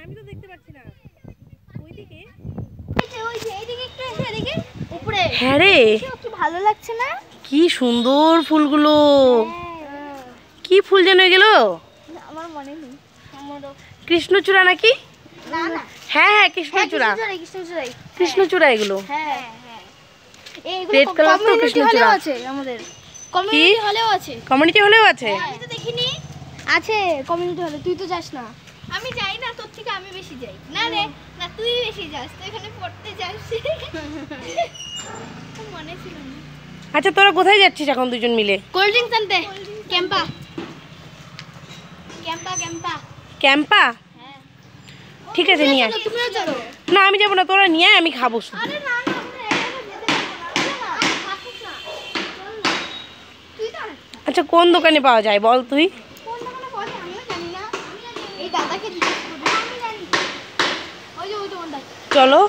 আমি তো দেখতে পাচ্ছি না ওইদিকে। হ্যাঁ রে, ভালো লাগছে না? কি সুন্দর ফুলগুলো। কি ফুল যেন এগুলো? আমার মনে নেই। কৃষ্ণচূড়া নাকি? না না, হ্যাঁ হ্যাঁ কৃষ্ণচূড়া, কৃষ্ণচূড়া এগুলো। হ্যাঁ হ্যাঁ, এইগুলো রেড কালার তো কমিউনিটি হলেও কৃষ্ণচূড়া। আছে আমাদের, কমিউনিটি হলেও আছে। কমিউনিটি হলেও আছে? আমি তো দেখিনি। আছে কমিউনিটি হলে, তুই তো যাস না। আমি যাই না, তোর থেকে আমি বেশি যাই। না রে না, তুই বেশি যাস, তুই এখানে পড়তে যাস। মনে ছিল না। আচ্ছা তোরা কোথায় যাচ্ছিস এখন দুজন মিলে? কোল্ড ড্রিঙ্কস আনতে। ক্যাম্পা ক্যাম্পা ক্যাম্পা। ক্যাম্পা? হ্যাঁ ঠিক আছে নিয়ে আয়। তুমিও চলো। না আমি যাবো না, তোরা নিয়ে আয়, আমি খাবো শুধু। আরে না না, আমরা একা যেতে পারবো না। থাকুক না। চল না। তুই তো আচ্ছা কোন দোকানে পাওয়া যায় বল তুই? কোন দোকানে বলে আমিও জানি না। এই দাদাকে জিজ্ঞেস করব। আমি জানি। ওই যে ওই দোকানটা। চলো।